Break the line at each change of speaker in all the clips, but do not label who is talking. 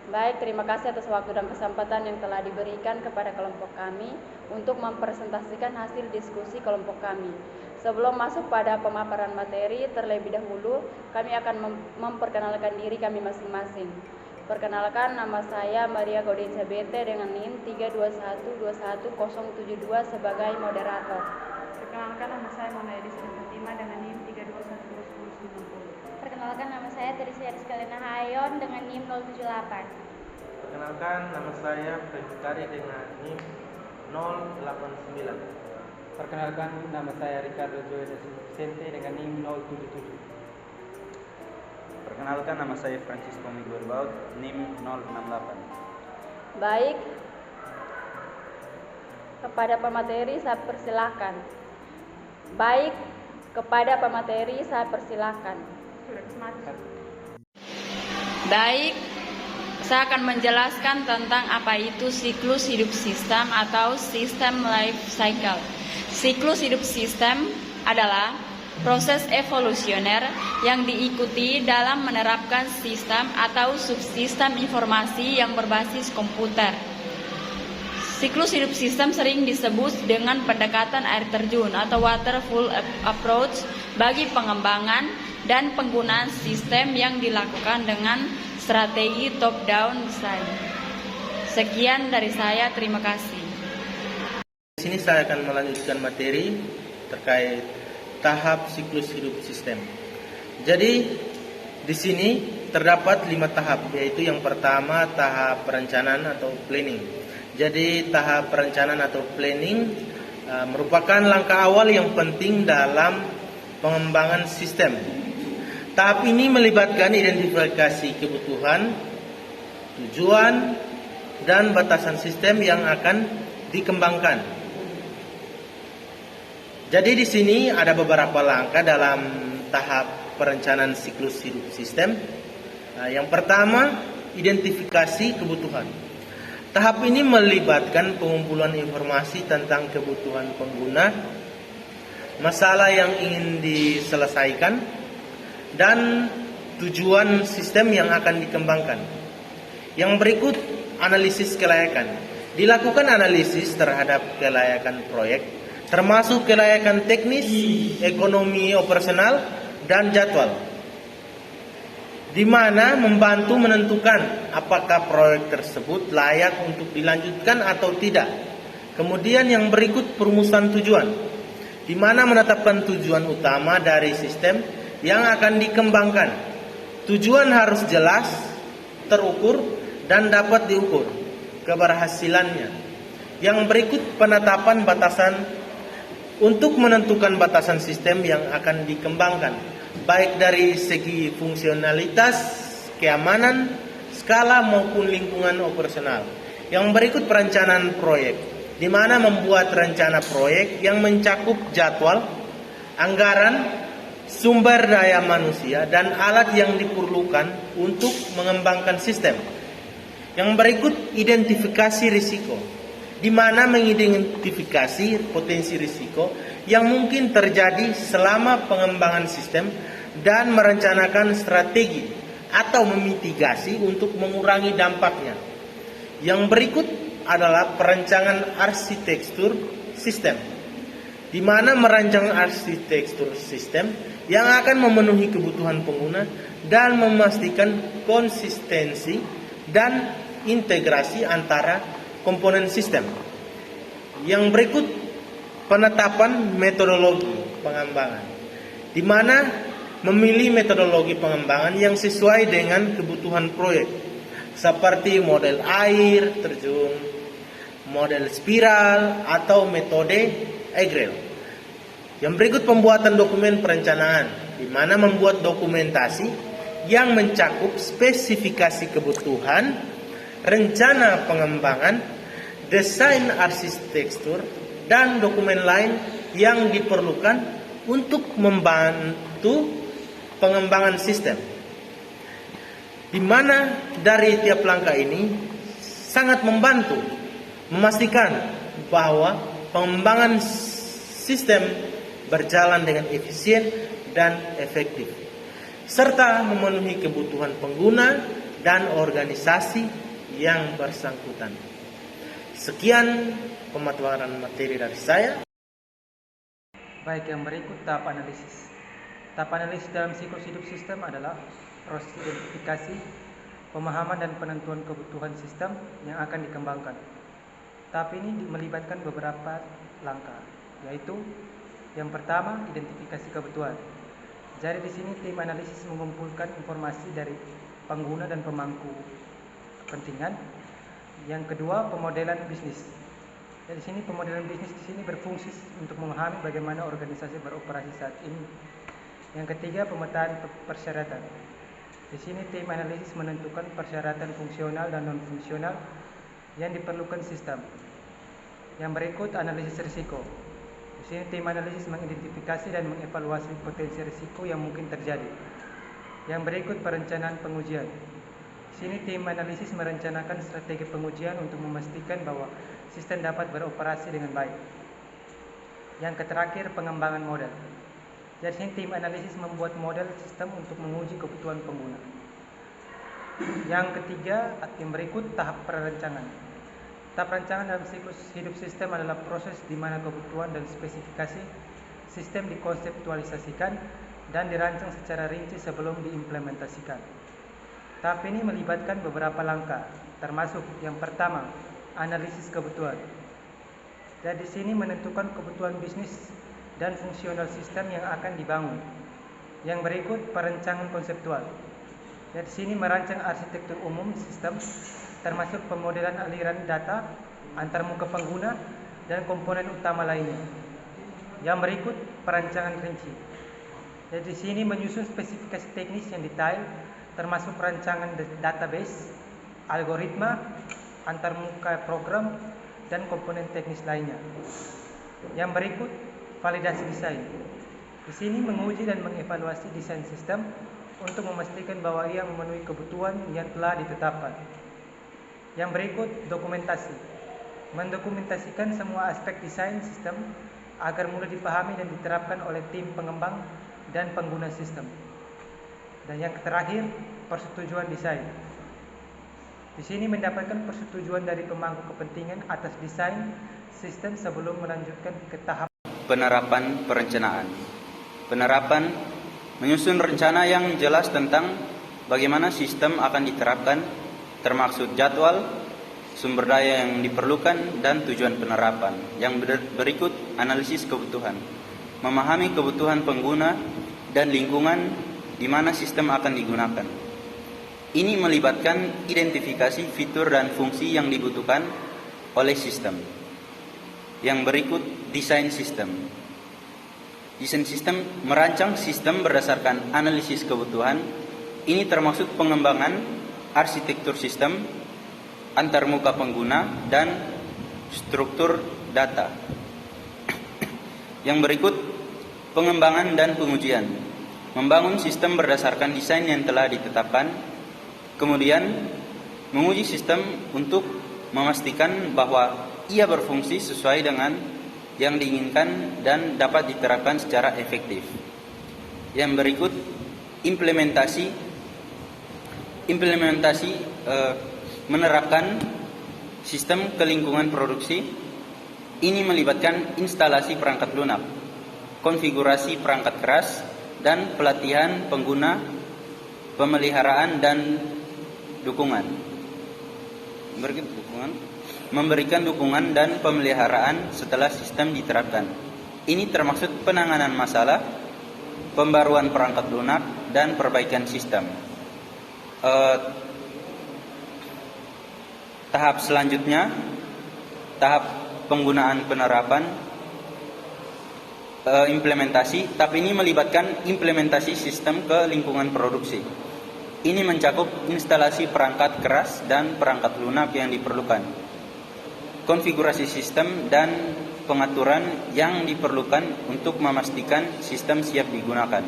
Baik, terima kasih atas waktu dan kesempatan yang telah diberikan kepada kelompok kami untuk mempresentasikan hasil diskusi kelompok kami. Sebelum masuk pada pemaparan materi, terlebih dahulu kami akan memperkenalkan diri kami masing-masing. Perkenalkan, nama saya Maria Gaudensia Bete dengan NIM 321211072 sebagai moderator.
Perkenalkan, nama saya Mona Edisi Fatima dengan NIM 321201090.
Perkenalkan, nama saya Teresa Rizkalina Hayon dengan NIM 078.
Perkenalkan, nama saya Freddy dengan NIM 089.
Perkenalkan, nama saya Ricardo Joel Vicente dengan NIM 077.
Perkenalkan, nama saya Francisco Miguel Baut, NIM 068.
Baik, kepada pemateri saya persilakan. Baik, kepada pemateri saya persilakan. Baik, saya akan menjelaskan tentang apa itu siklus hidup sistem atau sistem life cycle. Siklus hidup sistem adalah proses evolusioner yang diikuti dalam menerapkan sistem atau subsistem informasi yang berbasis komputer. Siklus hidup sistem sering disebut dengan pendekatan air terjun atau waterfall approach bagi pengembangan dan penggunaan sistem yang dilakukan dengan strategi top-down design. Sekian dari saya, terima kasih.
Di sini saya akan melanjutkan materi terkait tahap siklus hidup sistem. Jadi di sini terdapat 5 tahap, yaitu yang pertama tahap perencanaan atau planning. Jadi tahap perencanaan atau planning merupakan langkah awal yang penting dalam pengembangan sistem. Tahap ini melibatkan identifikasi kebutuhan, tujuan, dan batasan sistem yang akan dikembangkan. Jadi di sini ada beberapa langkah dalam tahap perencanaan siklus hidup sistem. Yang pertama, identifikasi kebutuhan. Tahap ini melibatkan pengumpulan informasi tentang kebutuhan pengguna, masalah yang ingin diselesaikan, dan tujuan sistem yang akan dikembangkan. Yang berikut, analisis kelayakan. Dilakukan analisis terhadap kelayakan proyek, termasuk kelayakan teknis, ekonomi operasional, dan jadwal, di mana membantu menentukan apakah proyek tersebut layak untuk dilanjutkan atau tidak. Kemudian yang berikut, perumusan tujuan, di mana menetapkan tujuan utama dari sistem yang akan dikembangkan. Tujuan harus jelas, terukur, dan dapat diukur keberhasilannya. Yang berikut, penetapan batasan untuk menentukan batasan sistem yang akan dikembangkan, baik dari segi fungsionalitas, keamanan, skala maupun lingkungan operasional. Yang berikut, perencanaan proyek, di mana membuat rencana proyek yang mencakup jadwal, anggaran, sumber daya manusia, dan alat yang diperlukan untuk mengembangkan sistem. Yang berikut, identifikasi risiko, di mana mengidentifikasi potensi risiko yang mungkin terjadi selama pengembangan sistem dan merencanakan strategi atau memitigasi untuk mengurangi dampaknya. Yang berikut adalah perencanaan arsitektur sistem, di mana merancang arsitektur sistem yang akan memenuhi kebutuhan pengguna dan memastikan konsistensi dan integrasi antara komponen sistem. Yang berikut, penetapan metodologi pengembangan, di mana memilih metodologi pengembangan yang sesuai dengan kebutuhan proyek, seperti model air terjun, model spiral, atau metode agile. Yang berikut, pembuatan dokumen perencanaan, di mana membuat dokumentasi yang mencakup spesifikasi kebutuhan, rencana pengembangan, desain arsitektur, dan dokumen lain yang diperlukan untuk membantu pengembangan sistem. Di mana dari tiap langkah ini sangat membantu memastikan bahwa pengembangan sistem berjalan dengan efisien dan efektif, serta memenuhi kebutuhan pengguna dan organisasi yang bersangkutan. Sekian pemaparan materi dari saya.
Baik, yang berikut tahap analisis. Tahap analisis dalam siklus hidup sistem adalah proses identifikasi, pemahaman dan penentuan kebutuhan sistem yang akan dikembangkan. Tahap ini melibatkan beberapa langkah, yaitu yang pertama, identifikasi kebutuhan. Jadi di sini tim analisis mengumpulkan informasi dari pengguna dan pemangku kepentingan. Yang kedua, pemodelan bisnis. Di sini pemodelan bisnis di sini berfungsi untuk memahami bagaimana organisasi beroperasi saat ini. Yang ketiga, pemetaan persyaratan. Di sini tim analisis menentukan persyaratan fungsional dan non fungsional yang diperlukan sistem. Yang berikut, analisis risiko. Di sini tim analisis mengidentifikasi dan mengevaluasi potensi risiko yang mungkin terjadi. Yang berikut, perencanaan pengujian. Di sini tim analisis merencanakan strategi pengujian untuk memastikan bahwa sistem dapat beroperasi dengan baik. Yang terakhir, pengembangan model. Jadi sini tim analisis membuat model sistem untuk menguji kebutuhan pengguna. Yang ketiga, yang berikut, tahap perencanaan. Tahap perencanaan dalam siklus hidup sistem adalah proses di mana kebutuhan dan spesifikasi sistem dikonseptualisasikan dan dirancang secara rinci sebelum diimplementasikan. Tahap ini melibatkan beberapa langkah, termasuk yang pertama, analisis kebutuhan. Jadi di sini menentukan kebutuhan bisnis dan fungsional sistem yang akan dibangun. Yang berikut, perencanaan konseptual. Di sini merancang arsitektur umum sistem, termasuk pemodelan aliran data, antarmuka pengguna, dan komponen utama lainnya. Yang berikut, perancangan rinci. Di sini menyusun spesifikasi teknis yang detail, termasuk rancangan database, algoritma, antarmuka program, dan komponen teknis lainnya. Yang berikut, validasi desain. Di sini menguji dan mengevaluasi desain sistem untuk memastikan bahwa ia memenuhi kebutuhan yang telah ditetapkan. Yang berikut, dokumentasi. Mendokumentasikan semua aspek desain sistem agar mudah dipahami dan diterapkan oleh tim pengembang dan pengguna sistem. Dan yang terakhir, persetujuan desain. Di sini mendapatkan persetujuan dari pemangku kepentingan atas desain sistem sebelum melanjutkan ke tahap
Penerapan perencanaan. Penerapan menyusun rencana yang jelas tentang bagaimana sistem akan diterapkan, termaksud jadwal, sumber daya yang diperlukan, dan tujuan penerapan. Yang berikut, analisis kebutuhan. Memahami kebutuhan pengguna dan lingkungan di mana sistem akan digunakan. Ini melibatkan identifikasi fitur dan fungsi yang dibutuhkan oleh sistem. Yang berikut, desain sistem. Desain sistem merancang sistem berdasarkan analisis kebutuhan. Ini termasuk pengembangan arsitektur sistem, antarmuka pengguna, dan struktur data. Yang berikut, pengembangan dan pengujian. Membangun sistem berdasarkan desain yang telah ditetapkan. Kemudian, menguji sistem untuk memastikan bahwa ia berfungsi sesuai dengan yang diinginkan dan dapat diterapkan secara efektif. Yang berikut, implementasi menerapkan sistem ke lingkungan produksi. Ini melibatkan instalasi perangkat lunak, konfigurasi perangkat keras, dan pelatihan pengguna, pemeliharaan dan dukungan. Memberikan dukungan dan pemeliharaan setelah sistem diterapkan. Ini termasuk penanganan masalah, pembaruan perangkat lunak, dan perbaikan sistem. Tahap selanjutnya, tahap penggunaan penerapan implementasi. Tahap ini melibatkan implementasi sistem ke lingkungan produksi. Ini mencakup instalasi perangkat keras dan perangkat lunak yang diperlukan, konfigurasi sistem, dan pengaturan yang diperlukan untuk memastikan sistem siap digunakan.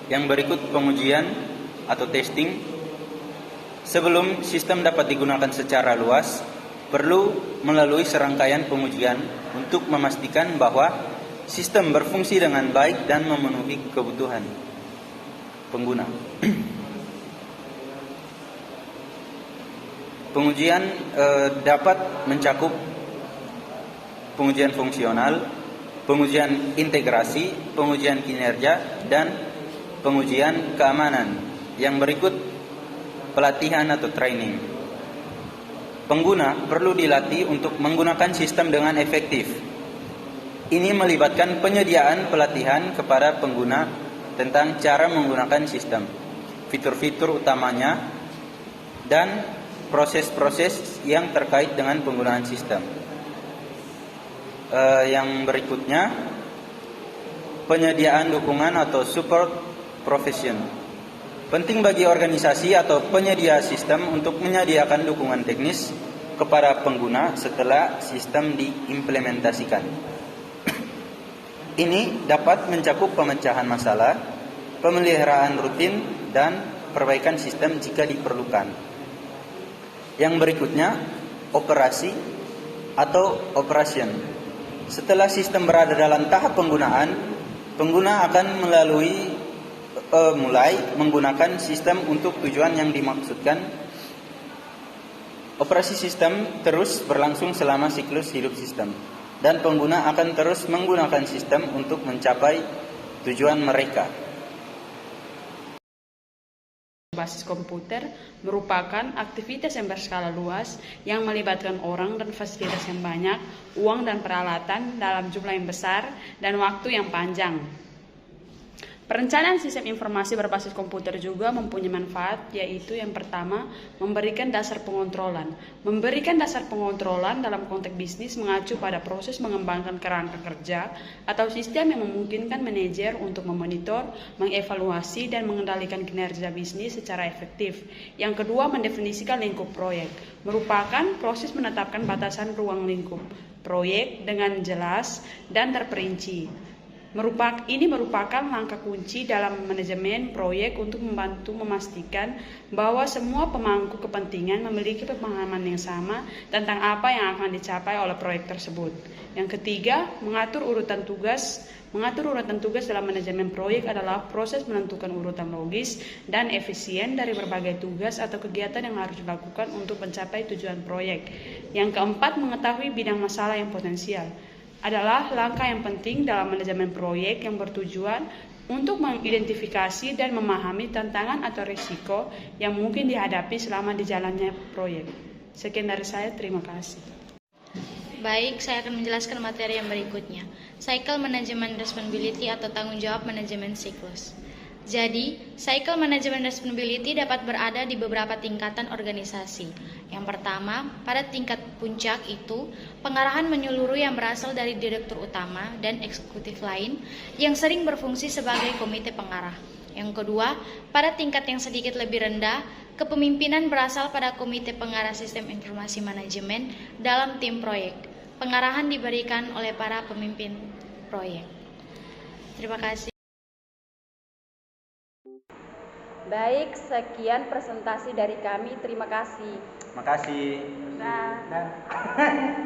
Yang berikut, pengujian atau testing. Sebelum sistem dapat digunakan secara luas, perlu melalui serangkaian pengujian untuk memastikan bahwa sistem berfungsi dengan baik dan memenuhi kebutuhan pengguna. Pengujian dapat mencakup pengujian fungsional, pengujian integrasi, pengujian kinerja, dan pengujian keamanan. Yang berikut pelatihan atau training. Pengguna perlu dilatih untuk menggunakan sistem dengan efektif. Ini melibatkan penyediaan pelatihan kepada pengguna tentang cara menggunakan sistem, fitur-fitur utamanya, dan proses-proses yang terkait dengan penggunaan sistem. Yang berikutnya, penyediaan dukungan atau support profession. Penting bagi organisasi atau penyedia sistem untuk menyediakan dukungan teknis kepada pengguna setelah sistem diimplementasikan. Ini dapat mencakup pemecahan masalah, pemeliharaan rutin, dan perbaikan sistem jika diperlukan. Yang berikutnya, operasi atau operation. Setelah sistem berada dalam tahap penggunaan, pengguna akan mulai menggunakan sistem untuk tujuan yang dimaksudkan. Operasi sistem terus berlangsung selama siklus hidup sistem, dan pengguna akan terus menggunakan sistem untuk mencapai tujuan mereka.
Basis komputer merupakan aktivitas yang berskala luas yang melibatkan orang dan fasilitas yang banyak, uang dan peralatan dalam jumlah yang besar, dan waktu yang panjang. Perencanaan sistem informasi berbasis komputer juga mempunyai manfaat, yaitu yang pertama, memberikan dasar pengontrolan. Memberikan dasar pengontrolan dalam konteks bisnis mengacu pada proses mengembangkan kerangka kerja atau sistem yang memungkinkan manajer untuk memonitor, mengevaluasi, dan mengendalikan kinerja bisnis secara efektif. Yang kedua, mendefinisikan lingkup proyek. Merupakan proses menetapkan batasan ruang lingkup proyek dengan jelas dan terperinci. Ini merupakan langkah kunci dalam manajemen proyek untuk membantu memastikan bahwa semua pemangku kepentingan memiliki pemahaman yang sama tentang apa yang akan dicapai oleh proyek tersebut. Yang ketiga, mengatur urutan tugas. Mengatur urutan tugas dalam manajemen proyek adalah proses menentukan urutan logis dan efisien dari berbagai tugas atau kegiatan yang harus dilakukan untuk mencapai tujuan proyek. Yang keempat, mengetahui bidang masalah yang potensial adalah langkah yang penting dalam manajemen proyek yang bertujuan untuk mengidentifikasi dan memahami tantangan atau risiko yang mungkin dihadapi selama dijalannya proyek. Sekian dari saya, terima kasih.
Baik, saya akan menjelaskan materi yang berikutnya. Cycle Management Responsibility atau tanggung jawab manajemen siklus. Jadi, cycle management responsibility dapat berada di beberapa tingkatan organisasi. Yang pertama, pada tingkat puncak itu, pengarahan menyeluruh yang berasal dari direktur utama dan eksekutif lain yang sering berfungsi sebagai komite pengarah. Yang kedua, pada tingkat yang sedikit lebih rendah, kepemimpinan berasal pada komite pengarah sistem informasi manajemen dalam tim proyek. Pengarahan diberikan oleh para pemimpin proyek. Terima kasih.
Baik, sekian presentasi dari kami. Terima kasih.
Makasih.
Nah.